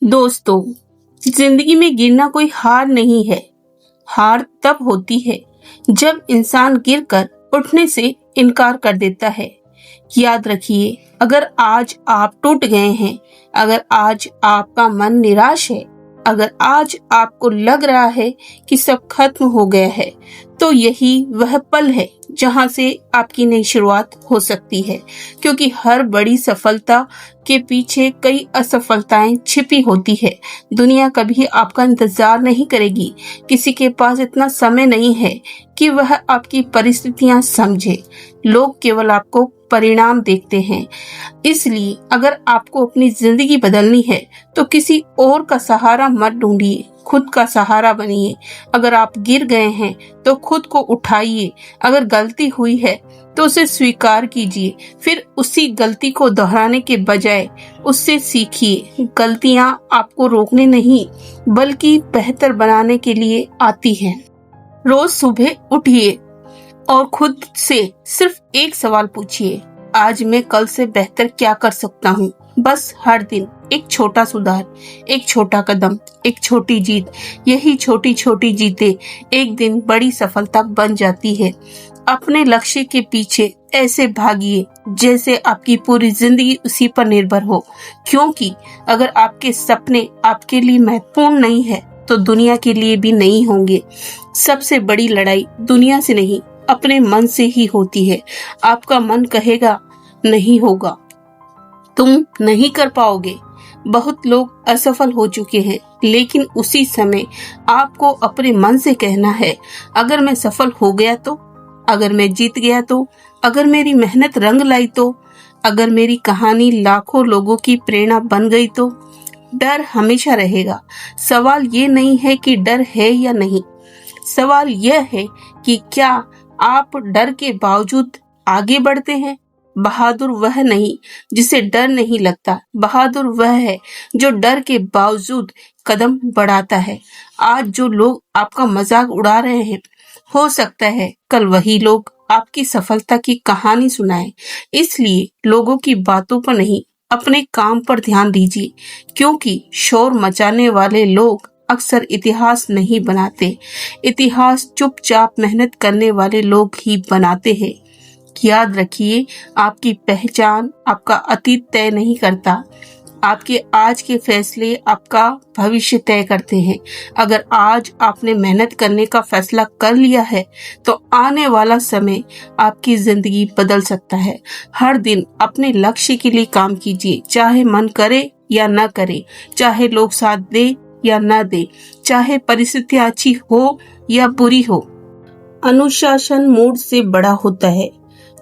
दोस्तों, जिंदगी में गिरना कोई हार नहीं है। हार तब होती है जब इंसान गिरकर उठने से इनकार कर देता है। याद रखिए, अगर आज आप टूट गए हैं, अगर आज आपका मन निराश है, अगर आज आपको लग रहा है कि सब खत्म हो गया है, तो यही वह पल है जहां से आपकी नई शुरुआत हो सकती है। क्योंकि हर बड़ी सफलता के पीछे कई असफलताएं छिपी होती है। दुनिया कभी आपका इंतजार नहीं करेगी। किसी के पास इतना समय नहीं है कि वह आपकी परिस्थितियां समझे। लोग केवल आपको परिणाम देखते हैं। इसलिए अगर आपको अपनी जिंदगी बदलनी है तो किसी और का सहारा मत ढूंढिए, खुद का सहारा बनिए। अगर आप गिर गए हैं तो खुद को उठाइए। अगर गलती हुई है तो उसे स्वीकार कीजिए, फिर उसी गलती को दोहराने के बजाय उससे सीखिए। गलतियां आपको रोकने नहीं बल्कि बेहतर बनाने के लिए आती हैं। रोज सुबह उठिए और खुद से सिर्फ एक सवाल पूछिए, आज मैं कल से बेहतर क्या कर सकता हूँ। बस हर दिन एक छोटा सुधार, एक छोटा कदम, एक छोटी जीत। यही छोटी छोटी जीतें एक दिन बड़ी सफलता बन जाती है। अपने लक्ष्य के पीछे ऐसे भागिए जैसे आपकी पूरी जिंदगी उसी पर निर्भर हो। क्योंकि अगर आपके सपने आपके लिए महत्वपूर्ण नहीं है तो दुनिया के लिए भी नहीं होंगे। सबसे बड़ी लड़ाई दुनिया से नहीं, अपने मन से ही होती है। आपका मन कहेगा नहीं होगा, तुम नहीं कर पाओगे। बहुत लोग असफल हो चुके हैं, लेकिन उसी समय आपको अपने मन से कहना है, अगर मैं सफल हो गया तो, अगर मैं जीत गया तो, अगर मेरी मेहनत रंग लाई तो, अगर मेरी कहानी लाखों लोगों की प्रेरणा बन गई तो। डर हमेशा रहेगा। सवाल ये नहीं है कि डर है या नहीं, सवाल यह है कि क्या आप डर के बावजूद आगे बढ़ते हैं। बहादुर वह नहीं जिसे डर नहीं लगता, बहादुर वह है जो डर के बावजूद कदम बढ़ाता है। आज जो लोग आपका मजाक उड़ा रहे हैं, हो सकता है कल वही लोग आपकी सफलता की कहानी सुनाए। इसलिए लोगों की बातों पर नहीं, अपने काम पर ध्यान दीजिए। क्योंकि शोर मचाने वाले लोग अक्सर इतिहास नहीं बनाते, इतिहास चुपचाप मेहनत करने वाले लोग ही बनाते हैं। याद रखिए, आपकी पहचान आपका अतीत तय नहीं करता, आपके आज के फैसले आपका भविष्य तय करते हैं। अगर आज आपने मेहनत करने का फैसला कर लिया है तो आने वाला समय आपकी जिंदगी बदल सकता है। हर दिन अपने लक्ष्य के लिए काम कीजिए, चाहे मन करे या न करे, चाहे लोग साथ दे या न दे, चाहे परिस्थितियां अच्छी हो या बुरी हो। अनुशासन मूड से बड़ा होता है।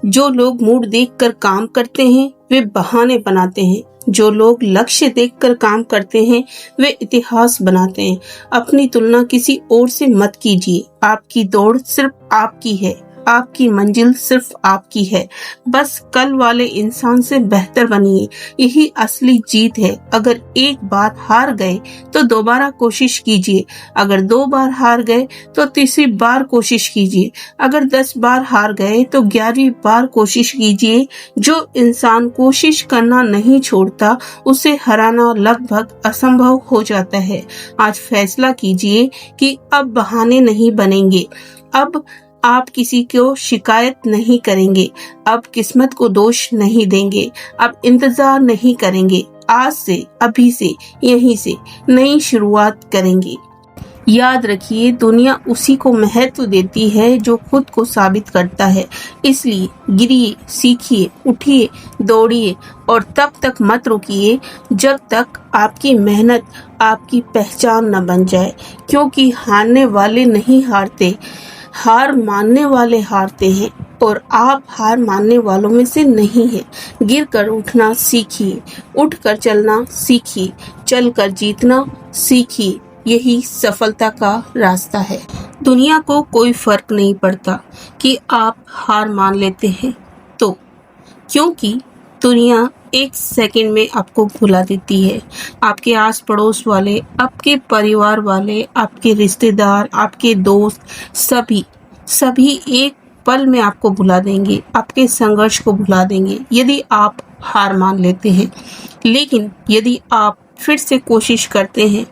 जो लोग मूड देखकर काम करते हैं वे बहाने बनाते हैं। जो लोग लक्ष्य देखकर काम करते हैं वे इतिहास बनाते हैं। अपनी तुलना किसी और से मत कीजिए। आपकी दौड़ सिर्फ आपकी है, आपकी मंजिल सिर्फ आपकी है। बस कल वाले इंसान से बेहतर बनिए, यही असली जीत है। अगर एक बार हार गए तो दोबारा कोशिश कीजिए, अगर 2 बार हार गए तो तीसरी बार कोशिश कीजिए, अगर 10 बार हार गए तो 11वीं बार कोशिश कीजिए। जो इंसान कोशिश करना नहीं छोड़ता उसे हराना लगभग असंभव हो जाता है। आज फैसला कीजिए कि अब बहाने नहीं बनेंगे, अब आप किसी को शिकायत नहीं करेंगे, अब किस्मत को दोष नहीं देंगे, अब इंतजार नहीं करेंगे। आज से, अभी से, यहीं से नई शुरुआत करेंगे। याद रखिए, दुनिया उसी को महत्व देती है जो खुद को साबित करता है। इसलिए गिरिए, सीखिए, उठिए, दौड़िए और तब तक मत रुकिए जब तक आपकी मेहनत आपकी पहचान न बन जाए। क्योंकि हारने वाले नहीं हारते, हार मानने वाले हारते हैं और आप हार मानने वालों में से नहीं है। गिर कर उठना सीखिए, उठ कर चलना सीखिए, चल कर जीतना सीखिए। यही सफलता का रास्ता है। दुनिया को कोई फर्क नहीं पड़ता कि आप हार मान लेते हैं तो, क्योंकि दुनिया एक सेकंड में आपको भुला देती है। आपके आस पड़ोस वाले, आपके परिवार वाले, आपके रिश्तेदार, आपके दोस्त, सभी एक पल में आपको भुला देंगे, आपके संघर्ष को भुला देंगे यदि आप हार मान लेते हैं। लेकिन यदि आप फिर से कोशिश करते हैं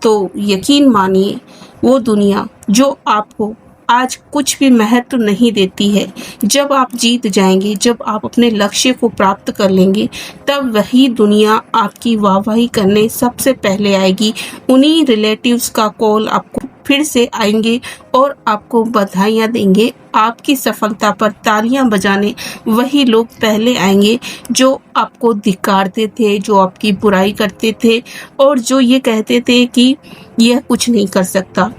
तो यकीन मानिए वो दुनिया जो आपको आज कुछ भी महत्व नहीं देती है, जब आप जीत जाएंगे, जब आप अपने लक्ष्य को प्राप्त कर लेंगे, तब वही दुनिया आपकी वाहवाही करने सबसे पहले आएगी। उन्हीं रिलेटिव्स का कॉल आपको फिर से आएंगे और आपको बधाइयाँ देंगे। आपकी सफलता पर तालियां बजाने वही लोग पहले आएंगे जो आपको धिक्कारते थे, जो आपकी बुराई करते थे और जो ये कहते थे कि यह कुछ नहीं कर सकता।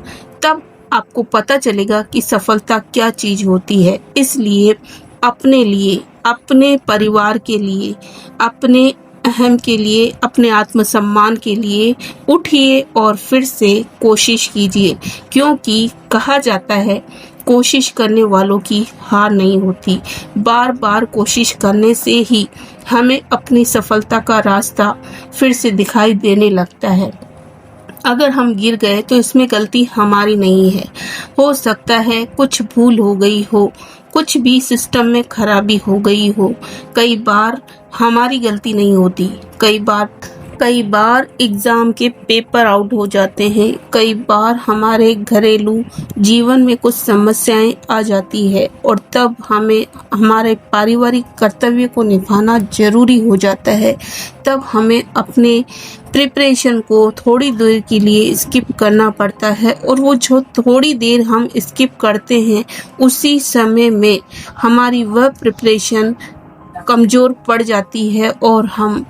तब आपको पता चलेगा कि सफलता क्या चीज होती है। इसलिए अपने लिए, अपने परिवार के लिए, अपने अहम के लिए, अपने आत्मसम्मान के लिए उठिए और फिर से कोशिश कीजिए, क्योंकि कहा जाता है कोशिश करने वालों की हार नहीं होती। बार बार कोशिश करने से ही हमें अपनी सफलता का रास्ता फिर से दिखाई देने लगता है। अगर हम गिर गए तो इसमें गलती हमारी नहीं है। हो सकता है कुछ भूल हो गई हो, कुछ भी सिस्टम में खराबी हो गई हो। कई बार हमारी गलती नहीं होती, कई बार एग्जाम के पेपर आउट हो जाते हैं, कई बार हमारे घरेलू जीवन में कुछ समस्याएं आ जाती है और तब हमें हमारे पारिवारिक कर्तव्य को निभाना जरूरी हो जाता है। तब हमें अपने प्रिपरेशन को थोड़ी देर के लिए स्किप करना पड़ता है और वो जो थोड़ी देर हम स्किप करते हैं उसी समय में हमारी वह प्रिपरेशन कमज़ोर पड़ जाती है और हम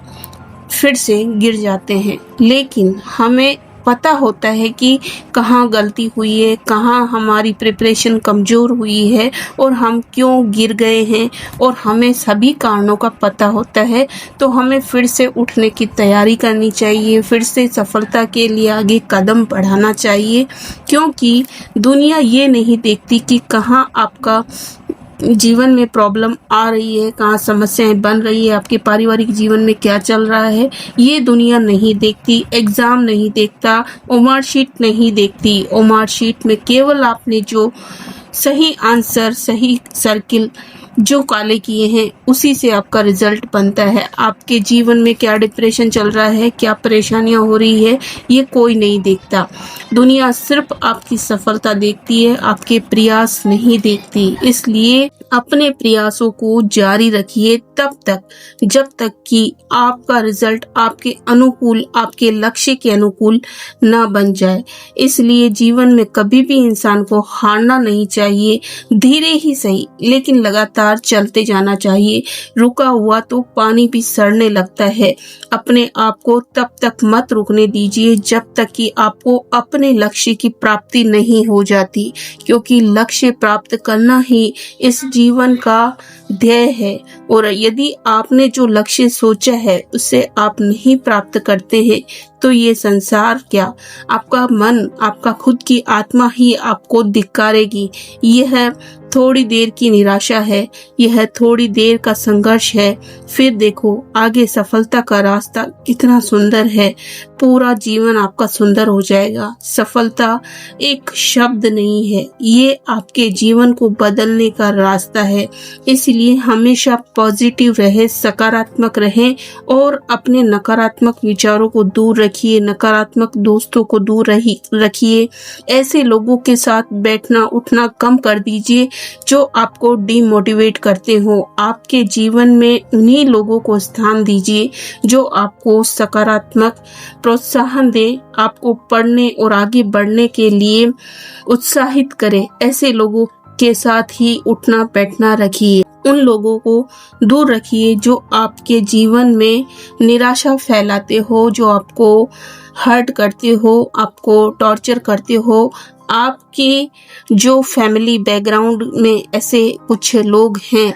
फिर से गिर जाते हैं। लेकिन हमें पता होता है कि कहाँ गलती हुई है, कहाँ हमारी प्रिपरेशन कमज़ोर हुई है और हम क्यों गिर गए हैं, और हमें सभी कारणों का पता होता है। तो हमें फिर से उठने की तैयारी करनी चाहिए, फिर से सफलता के लिए आगे कदम बढ़ाना चाहिए, क्योंकि दुनिया ये नहीं देखती कि कहाँ आपका जीवन में प्रॉब्लम आ रही है, कहाँ समस्याएं बन रही है, आपके पारिवारिक जीवन में क्या चल रहा है, ये दुनिया नहीं देखती। एग्जाम नहीं देखता, मार्कशीट नहीं देखती। मार्कशीट में केवल आपने जो सही आंसर, सही सर्किल जो काले किए हैं उसी से आपका रिजल्ट बनता है। आपके जीवन में क्या डिप्रेशन चल रहा है, क्या परेशानियां हो रही है, ये कोई नहीं देखता। दुनिया सिर्फ आपकी सफलता देखती है, आपके प्रयास नहीं देखती। इसलिए अपने प्रयासों को जारी रखिए तब तक जब तक कि आपका रिजल्ट आपके अनुकूल, आपके लक्ष्य के अनुकूल ना बन जाए। इसलिए जीवन में कभी भी इंसान को हारना नहीं चाहिए। धीरे ही सही लेकिन लगातार चलते जाना चाहिए। रुका हुआ तो पानी भी सड़ने लगता है। अपने आप को तब तक मत रुकने दीजिए जब तक कि आपको अपने लक्ष्य की प्राप्ति नहीं हो जाती, क्योंकि लक्ष्य प्राप्त करना ही इस जीवन का ध्येय है। और यदि आपने जो लक्ष्य सोचा है उसे आप नहीं प्राप्त करते हैं तो ये संसार क्या, आपका मन, आपका खुद की आत्मा ही आपको धिक्कारेगी। यह थोड़ी देर की निराशा है, यह थोड़ी देर का संघर्ष है। फिर देखो आगे सफलता का रास्ता कितना सुंदर है। पूरा जीवन आपका सुंदर हो जाएगा। सफलता एक शब्द नहीं है, ये आपके जीवन को बदलने का रास्ता है। इसलिए हमेशा पॉजिटिव रहे, सकारात्मक रहे और अपने नकारात्मक विचारों को दूर रखिए, नकारात्मक दोस्तों को दूर रखिए। ऐसे लोगों के साथ बैठना उठना कम कर दीजिए जो आपको डिमोटिवेट करते हो। आपके जीवन में उन्हीं लोगों को स्थान दीजिए जो आपको सकारात्मक प्रोत्साहन दे, आपको पढ़ने और आगे बढ़ने के लिए उत्साहित करे। ऐसे लोगों के साथ ही उठना बैठना रखिए। उन लोगों को दूर रखिए जो आपके जीवन में निराशा फैलाते हो, जो आपको हर्ट करते हो, आपको टॉर्चर करते हो। आपके जो फैमिली बैकग्राउंड में ऐसे कुछ लोग हैं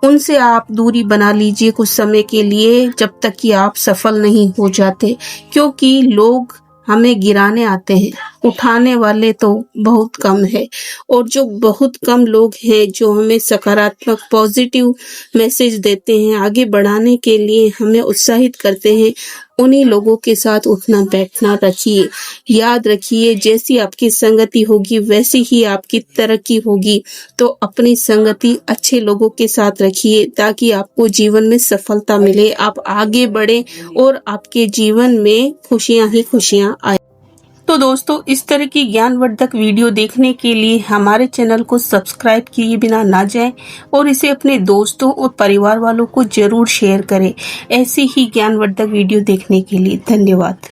उनसे आप दूरी बना लीजिए कुछ समय के लिए, जब तक कि आप सफल नहीं हो जाते, क्योंकि लोग हमें गिराने आते हैं उठाने वाले तो बहुत कम है। और जो बहुत कम लोग हैं जो हमें सकारात्मक पॉजिटिव मैसेज देते हैं, आगे बढ़ाने के लिए हमें उत्साहित करते हैं, उन्हीं लोगों के साथ उठना बैठना रखिए। याद रखिए, जैसी आपकी संगति होगी वैसी ही आपकी तरक्की होगी। तो अपनी संगति अच्छे लोगों के साथ रखिए ताकि आपको जीवन में सफलता मिले, आप आगे बढ़े और आपके जीवन में खुशियां ही खुशियां आए। तो दोस्तों, इस तरह की ज्ञानवर्धक वीडियो देखने के लिए हमारे चैनल को सब्सक्राइब किए बिना ना जाएं और इसे अपने दोस्तों और परिवार वालों को जरूर शेयर करें। ऐसी ही ज्ञानवर्धक वीडियो देखने के लिए धन्यवाद।